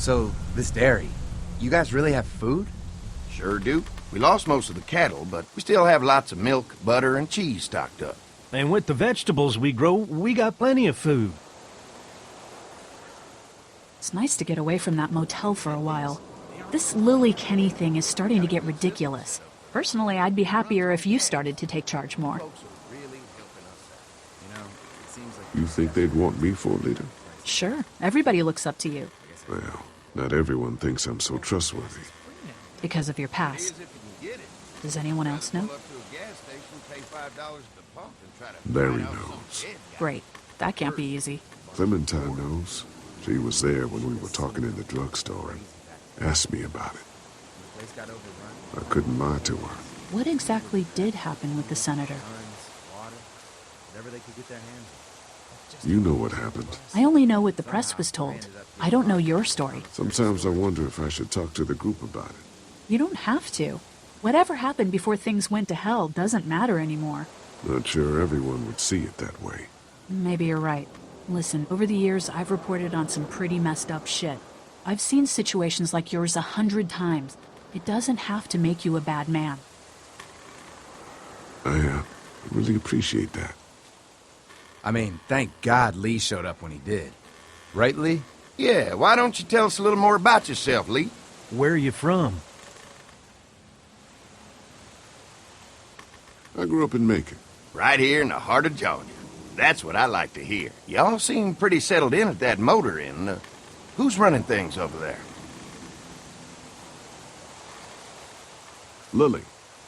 So, this dairy, you guys really have food? Sure do. We lost most of the cattle, but we still have lots of milk, butter, and cheese stocked up. And with the vegetables we grow, we got plenty of food. It's nice to get away from that motel for a while. This Lily Kenny thing is starting to get ridiculous. Personally, I'd be happier if you started to take charge more. You think they'd want me for a leader? Sure, everybody looks up to you. Well, not everyone thinks I'm so trustworthy. Because of your past. Does anyone else know? Larry knows. Great. That can't be easy. Clementine knows. She was there when we were talking in the drugstore and asked me about it. I couldn't lie to her. What exactly did happen with the senator? You know what happened. I only know what the press was told. I don't know your story. Sometimes I wonder if I should talk to the group about it. You don't have to. Whatever happened before things went to hell doesn't matter anymore. Not sure everyone would see it that way. Maybe you're right. Listen, over the years, I've reported on some pretty messed up shit. I've seen situations like yours 100 times. It doesn't have to make you a bad man. I really appreciate that. I mean, thank God Lee showed up when he did. Right, Lee? Yeah, why don't you tell us a little more about yourself, Lee? Where are you from? I grew up in Macon. Right here in the heart of Georgia. That's what I like to hear. Y'all seem pretty settled in at that motor inn. Who's running things over there? Lily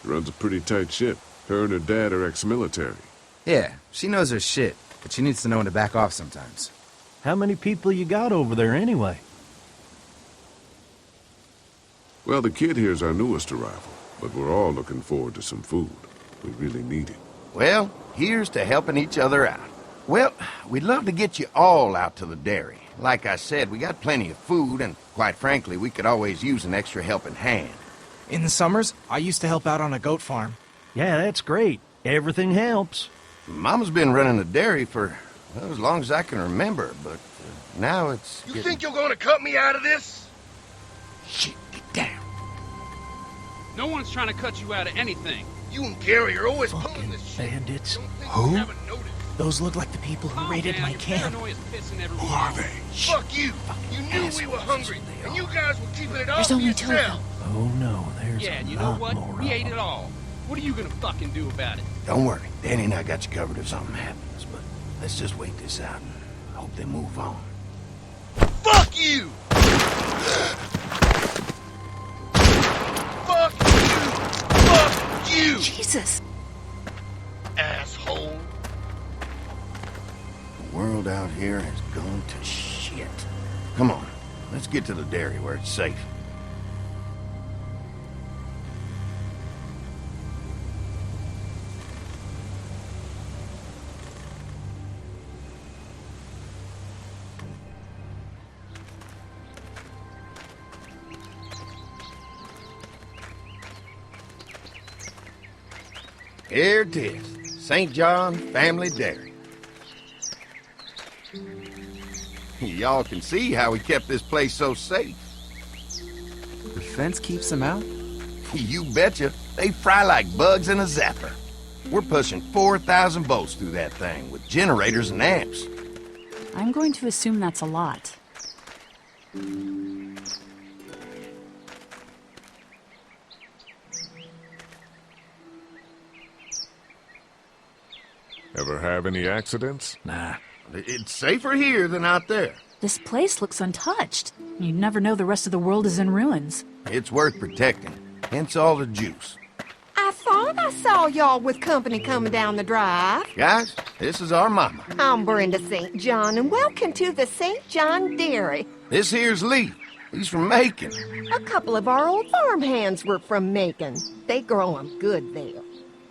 runs a pretty tight ship. Her and her dad are ex-military. Yeah, she knows her shit, but she needs to know when to back off sometimes. How many people you got over there anyway? Well, the kid here's our newest arrival, but we're all looking forward to some food. We really need it. Well, here's to helping each other out. Well, we'd love to get you all out to the dairy. Like I said, we got plenty of food, and quite frankly, we could always use an extra helping hand. In the summers, I used to help out on a goat farm. Yeah, that's great. Everything helps. Mama's been running the dairy for, well, as long as I can remember, but now it's You think you're gonna cut me out of this? Shit, get down. No one's trying to cut you out of anything. You and Gary are always pulling this shit. Bandits. Who? Those look like the people who raided my camp. Who are they? Fuck you! You knew we were hungry, and you guys were keeping it all There's to only two of yourself. them. Oh no, there's Yeah, a and you know lot what? more We of ate them. it all. What are you gonna fucking do about it? Don't worry, Danny and I got you covered if something happens, but let's just wait this out and hope they move on. Fuck you! Fuck you! Fuck you! Jesus! Asshole! The world out here has gone to shit. Come on, let's get to the dairy where it's safe. Here it is, St. John Family Dairy. Y'all can see how we kept this place so safe. The fence keeps them out? You betcha. They fry like bugs in a zapper. We're pushing 4,000 volts through that thing with generators and amps. I'm going to assume that's a lot. Ever have any accidents? Nah. It's safer here than out there. This place looks untouched. You never know the rest of the world is in ruins. It's worth protecting, hence all the juice. I thought I saw y'all with company coming down the drive. Guys, this is our mama. I'm Brenda St. John, and welcome to the St. John Dairy. This here's Lee. He's from Macon. A couple of our old farmhands were from Macon. They grow 'em good there.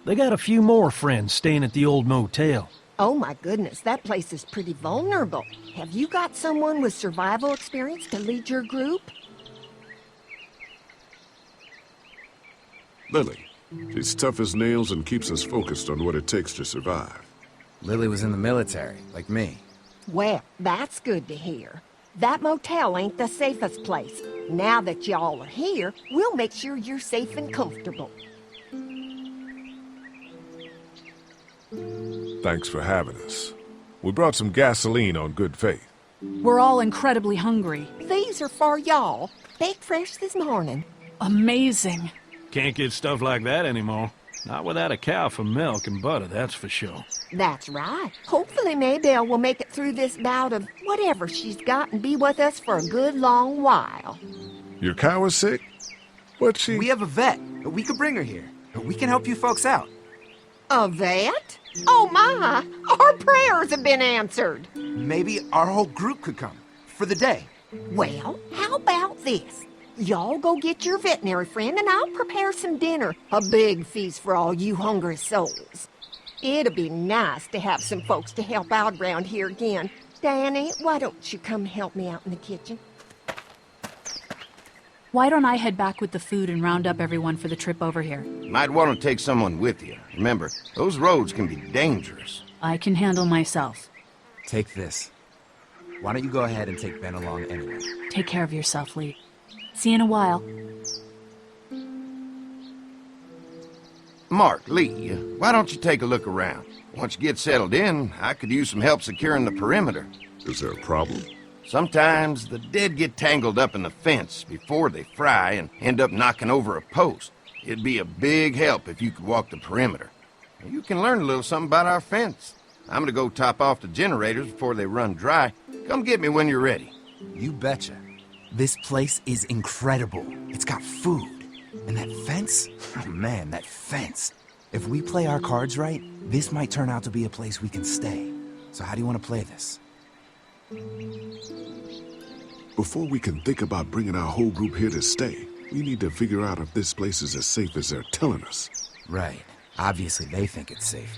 They got a few more friends staying at the old motel. Oh my goodness, that place is pretty vulnerable. Have you got someone with survival experience to lead your group? Lily. She's tough as nails and keeps us focused on what it takes to survive. Lily was in the military, like me. Well, that's good to hear. That motel ain't the safest place. Now that y'all are here, we'll make sure you're safe and comfortable. Thanks for having us. We brought some gasoline on good faith. We're all incredibly hungry. These are for y'all. Baked fresh this morning. Amazing. Can't get stuff like that anymore. Not without a cow for milk and butter, that's for sure. That's right. Hopefully Maybelle will make it through this bout of whatever she's got and be with us for a good long while. Your cow is sick? What's she... We have a vet. We could bring her here. We can help you folks out. A vet? Oh my! Our prayers have been answered. Maybe our whole group could come. For the day. Well, how about this? Y'all go get your veterinary friend and I'll prepare some dinner. A big feast for all you hungry souls. It'd be nice to have some folks to help out around here again. Danny, why don't you come help me out in the kitchen? Why don't I head back with the food and round up everyone for the trip over here? Might want to take someone with you. Remember, those roads can be dangerous. I can handle myself. Take this. Why don't you go ahead and take Ben along anyway? Take care of yourself, Lee. See you in a while. Mark, Lee, why don't you take a look around? Once you get settled in, I could use some help securing the perimeter. Is there a problem? Sometimes the dead get tangled up in the fence before they fry and end up knocking over a post. It'd be a big help if you could walk the perimeter. You can learn a little something about our fence. I'm gonna go top off the generators before they run dry. Come get me when you're ready. You betcha. This place is incredible. It's got food. And that fence? Oh man, that fence. If we play our cards right, this might turn out to be a place we can stay. So how do you want to play this? Before we can think about bringing our whole group here to stay, we need to figure out if this place is as safe as they're telling us. Right. Obviously they think it's safe.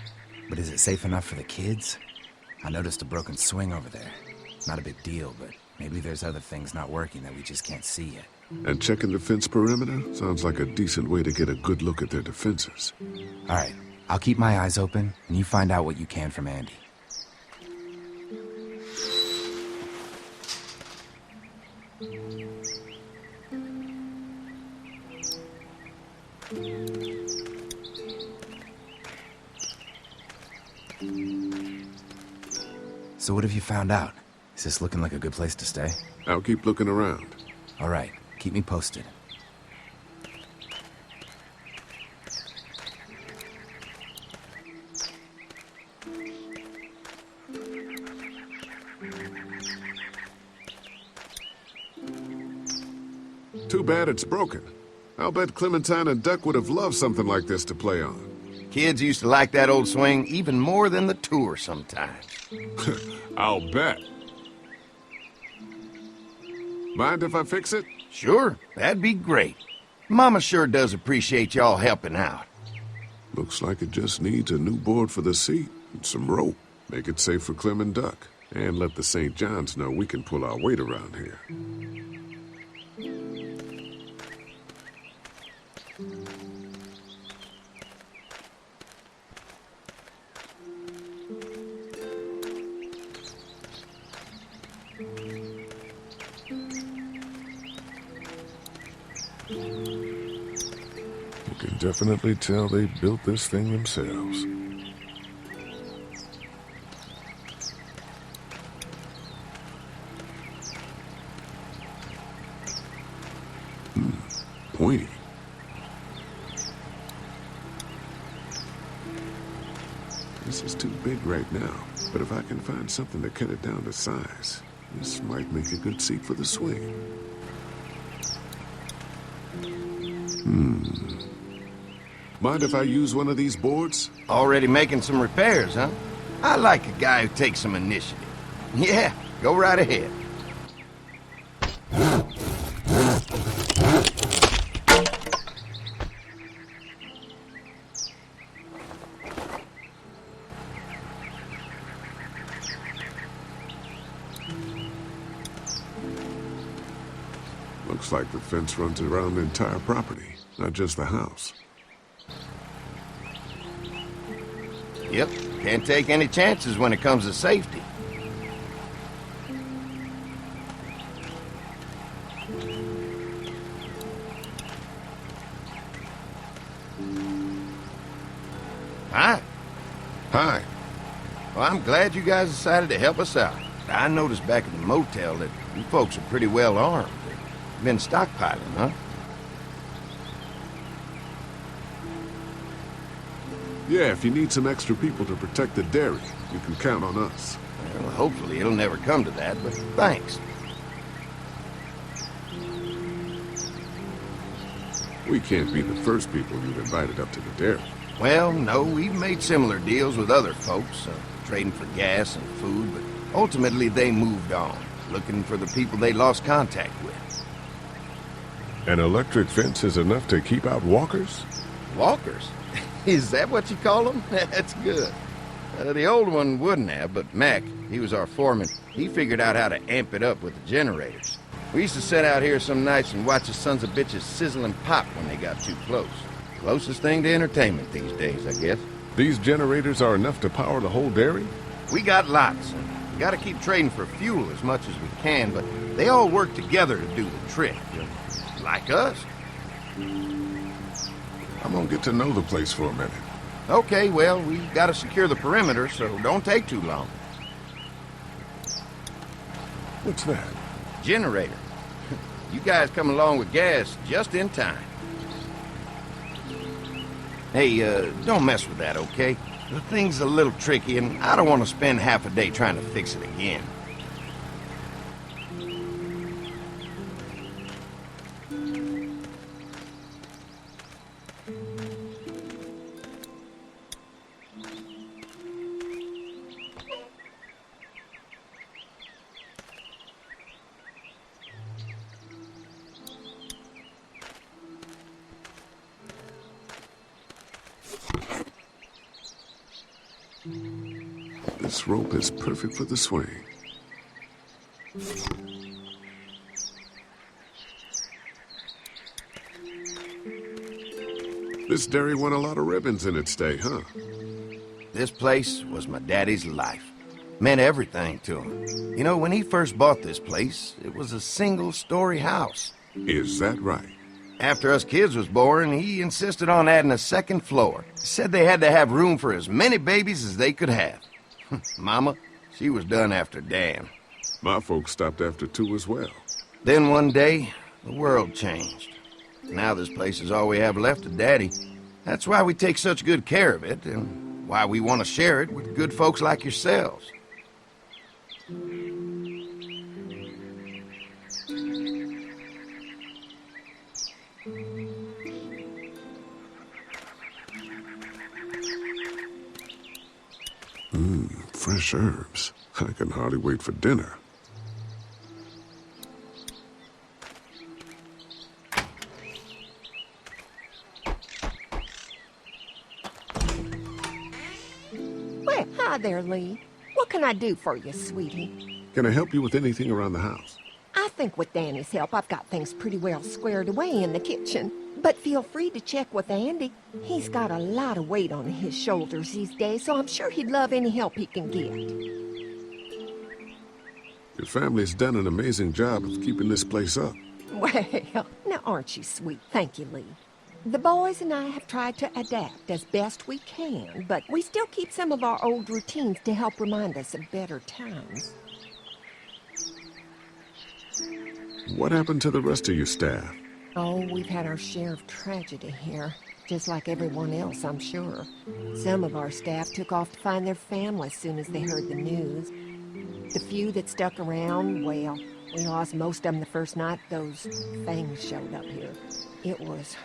But is it safe enough for the kids? I noticed a broken swing over there. Not a big deal, but maybe there's other things not working that we just can't see yet. And checking the fence perimeter sounds like a decent way to get a good look at their defenses. All right. I'll keep my eyes open, and you find out what you can from Andy. So what have you found out? Is this looking like a good place to stay? I'll keep looking around. All right. Keep me posted. Too bad it's broken. I'll bet Clementine and Duck would have loved something like this to play on. Kids used to like that old swing even more than the tour sometimes. I'll bet. Mind if I fix it? Sure, that'd be great. Mama sure does appreciate y'all helping out. Looks like it just needs a new board for the seat and some rope. Make it safe for Clem and Duck. And let the St. John's know we can pull our weight around here. You can definitely tell they built this thing themselves. Pointy. This is too big right now, but if I can find something to cut it down to size, this might make a good seat for the swing. Mind if I use one of these boards? Already making some repairs, huh? I like a guy who takes some initiative. Yeah, go right ahead. Looks like the fence runs around the entire property, not just the house. Yep, can't take any chances when it comes to safety. Hi. Hi. Well, I'm glad you guys decided to help us out. I noticed back at the motel that you folks are pretty well armed. You've been stockpiling, huh? Yeah, if you need some extra people to protect the dairy, you can count on us. Well, hopefully it'll never come to that, but thanks. We can't be the first people you've invited up to the dairy. Well, no, we've made similar deals with other folks, trading for gas and food, but ultimately they moved on, looking for the people they lost contact with. An electric fence is enough to keep out walkers? Walkers? Is that what you call them? That's good. The old one wouldn't have, but Mac, he was our foreman, he figured out how to amp it up with the generators. We used to sit out here some nights and watch the sons of bitches sizzle and pop when they got too close. Closest thing to entertainment these days, I guess. These generators are enough to power the whole dairy? We got lots, and we gotta keep trading for fuel as much as we can, but they all work together to do the trick. Like us. I'm gonna get to know the place for a minute. Okay, well, we gotta secure the perimeter, so don't take too long. What's that? Generator. You guys come along with gas just in time. Hey, don't mess with that, okay? The thing's a little tricky, and I don't want to spend half a day trying to fix it again. This rope is perfect for the swing. This dairy won a lot of ribbons in its day, huh? This place was my daddy's life. Meant everything to him. You know, when he first bought this place, it was a single-story house. Is that right? After us kids was born, he insisted on adding a second floor. Said they had to have room for as many babies as they could have. Mama, she was done after Dan. My folks stopped after 2 as well. Then one day, the world changed. Now this place is all we have left of Daddy. That's why we take such good care of it, and why we want to share it with good folks like yourselves. Fresh herbs. I can hardly wait for dinner. Well, hi there, Lee. What can I do for you, sweetie? Can I help you with anything around the house? I think with Danny's help, I've got things pretty well squared away in the kitchen. But feel free to check with Andy. He's got a lot of weight on his shoulders these days, so I'm sure he'd love any help he can get. Your family's done an amazing job of keeping this place up. Well, now aren't you sweet? Thank you, Lee. The boys and I have tried to adapt as best we can, but we still keep some of our old routines to help remind us of better times. What happened to the rest of your staff? Oh, we've had our share of tragedy here, just like everyone else, I'm sure. Some of our staff took off to find their families as soon as they heard the news. The few that stuck around, well, we lost most of them the first night those things showed up here. It was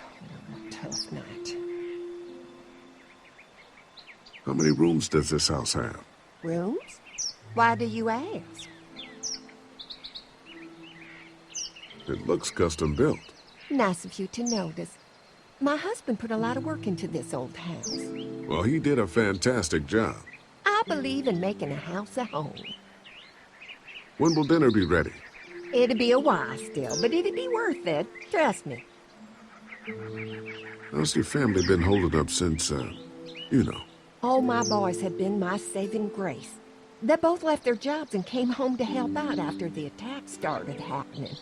a tough night. How many rooms does this house have? Rooms? Why do you ask? It looks custom built. Nice of you to notice. My husband put a lot of work into this old house. Well, he did a fantastic job. I believe in making a house a home. When will dinner be ready? It'll be a while still, but it'll be worth it. Trust me. How's your family been holding up since, you know? All my boys have been my saving grace. They both left their jobs and came home to help out after the attack started happening.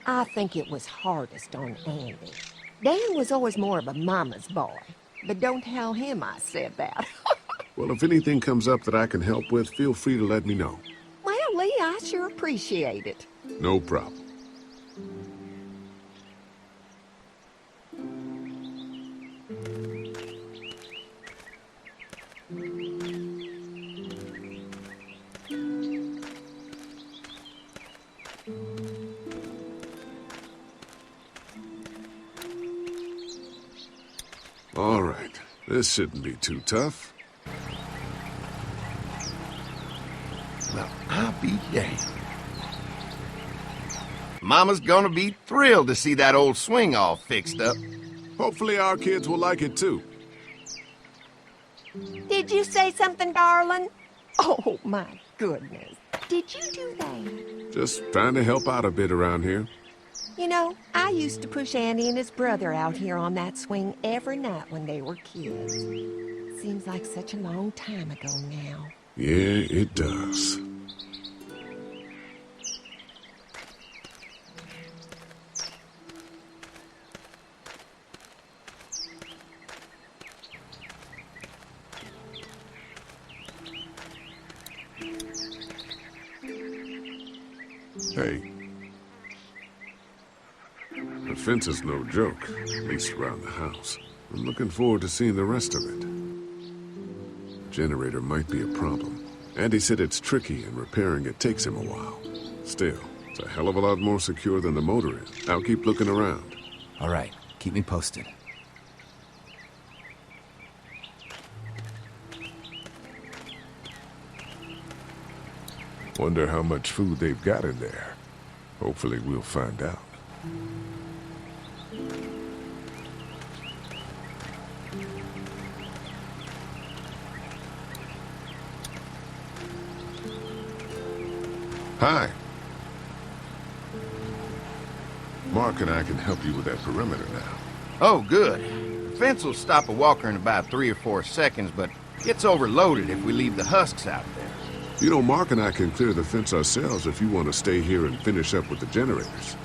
I think it was hardest on Andy. Dan was always more of a mama's boy. But don't tell him I said that. Well, if anything comes up that I can help with, feel free to let me know. Well, Lee, I sure appreciate it. No problem. All right, this shouldn't be too tough. Well, I'll be damned. Mama's gonna be thrilled to see that old swing all fixed up. Hopefully our kids will like it too. Did you say something, darling? Oh, my goodness. Did you do that? Just trying to help out a bit around here. You know, I used to push Andy and his brother out here on that swing every night when they were kids. Seems like such a long time ago now. Yeah, it does. Hey. The fence is no joke, at least around the house. I'm looking forward to seeing the rest of it. The generator might be a problem. Andy said it's tricky and repairing it takes him a while. Still, it's a hell of a lot more secure than the motor is. I'll keep looking around. All right, keep me posted. Wonder how much food they've got in there. Hopefully we'll find out. Hi. Mark and I can help you with that perimeter now. Oh, good. The fence will stop a walker in about 3 or 4 seconds, but gets overloaded if we leave the husks out there. You know, Mark and I can clear the fence ourselves if you want to stay here and finish up with the generators.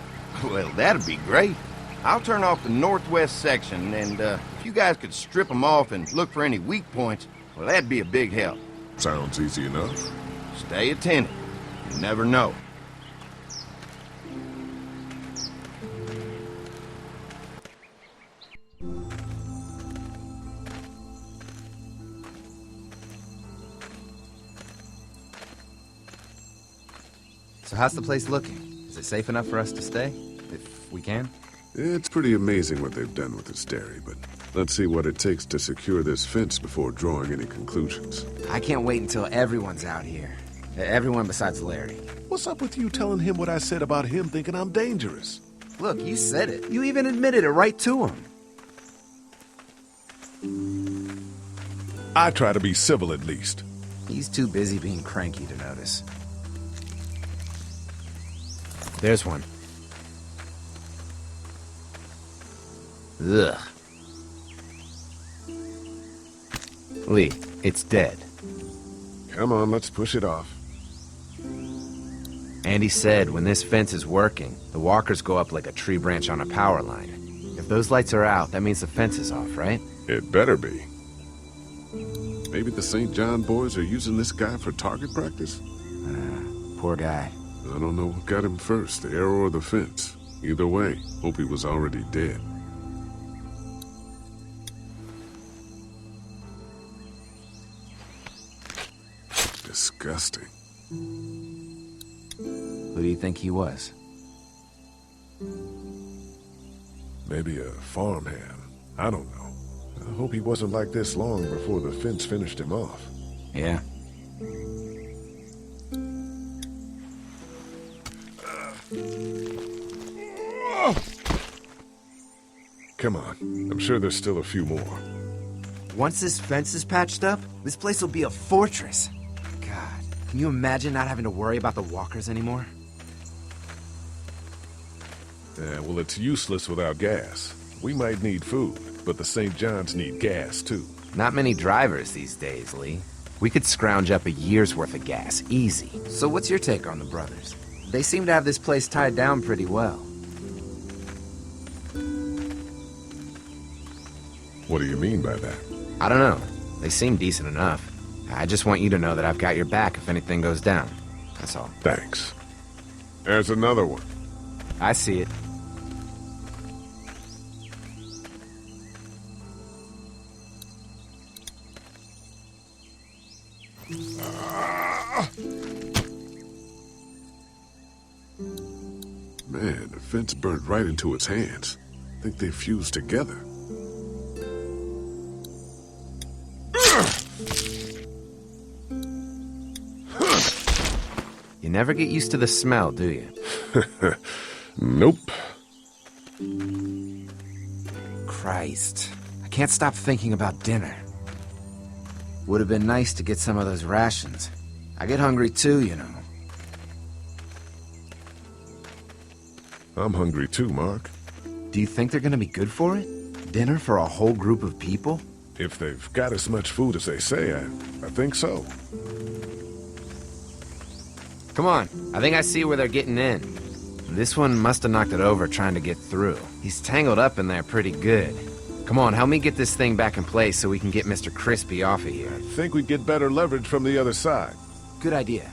Well, that'd be great. I'll turn off the northwest section, and if you guys could strip them off and look for any weak points, well, that'd be a big help. Sounds easy enough. Stay attentive. You never know. So how's the place looking? Is it safe enough for us to stay? If we can? It's pretty amazing what they've done with this dairy, but let's see what it takes to secure this fence before drawing any conclusions. I can't wait until everyone's out here. Everyone besides Larry. What's up with you telling him what I said about him thinking I'm dangerous? Look, you said it. You even admitted it right to him. I try to be civil at least. He's too busy being cranky to notice. There's one. Ugh. Lee, it's dead. Come on, let's push it off. Andy said when this fence is working, the walkers go up like a tree branch on a power line. If those lights are out, that means the fence is off, right? It better be. Maybe the St. John boys are using this guy for target practice? Poor guy. I don't know what got him first, the arrow or the fence. Either way, hope he was already dead. Disgusting. Who do you think he was? Maybe a farmhand. I don't know. I hope he wasn't like this long before the fence finished him off. Yeah. Come on. I'm sure there's still a few more. Once this fence is patched up, this place will be a fortress. God, can you imagine not having to worry about the walkers anymore? Yeah, well, it's useless without gas. We might need food, but the St. John's need gas, too. Not many drivers these days, Lee. We could scrounge up a year's worth of gas, easy. So what's your take on the brothers? They seem to have this place tied down pretty well. What do you mean by that? I don't know. They seem decent enough. I just want you to know that I've got your back if anything goes down. That's all. Thanks. There's another one. I see it. Man, the fence burnt right into its hands. I think they fused together. You never get used to the smell, do you? Nope. Christ. I can't stop thinking about dinner. Would have been nice to get some of those rations. I get hungry too, you know. I'm hungry too, Mark. Do you think they're gonna be good for it? Dinner for a whole group of people? If they've got as much food as they say, I think so. Come on, I think I see where they're getting in. This one must have knocked it over trying to get through. He's tangled up in there pretty good. Come on, help me get this thing back in place so we can get Mr. Crispy off of here. I think we'd get better leverage from the other side. Good idea.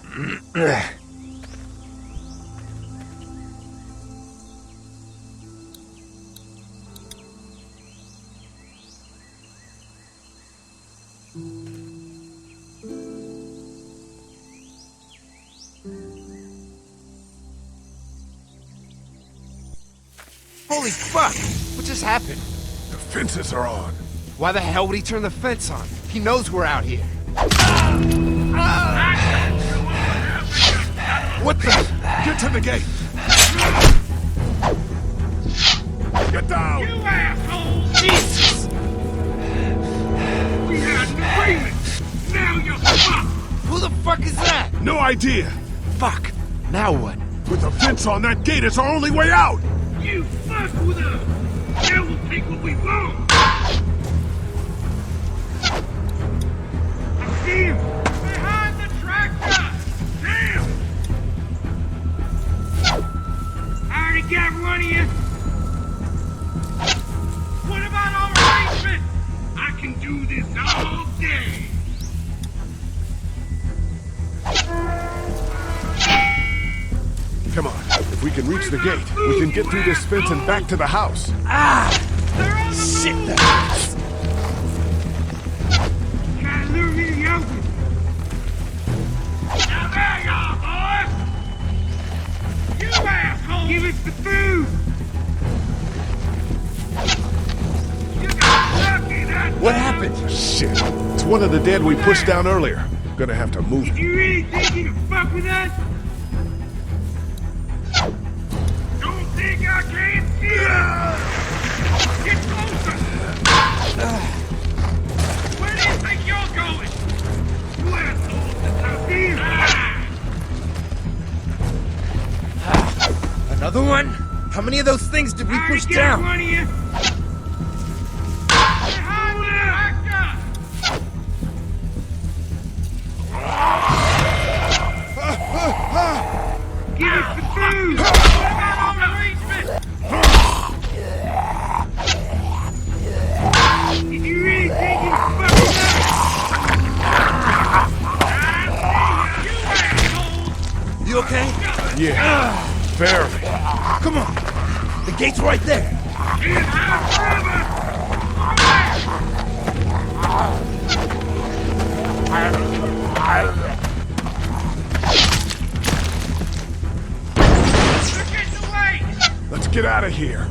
Holy fuck! What just happened? The fences are on. Why the hell would he turn the fence on? He knows we're out here. What the? Get to the gate! Get down! You asshole! Jesus! We had an agreement! Now you're fucked! Who the fuck is that? No idea! Fuck! Now what? With the fence on that gate, it's our only way out! You fuck with us! Now we'll take what we want! I see him! Behind the tractor! Damn! I already got one of you! What about our arrangement? I can do this all day! Come on, if we can reach the gate, we can get through this fence and back to the house. Shit! Gotta lure me to the open! Now there you are, boys! You asshole! Give us the food! You got lucky that What time. happened? Shit, it's one of the dead we pushed down earlier. Gonna have to move Did it. you really think you could fuck with us? Don't think I can't see you! Get closer! Where do you think you're going? You asshole! Now see Another one? How many of those things did we push down? One of you. Behind the tractor! Give us the food! What about our arrangement? Did you really think you could fuck with us? You okay? Yeah, barely. Come on! The gate's right there! Get out forever! Look at the way! Let's get out of here.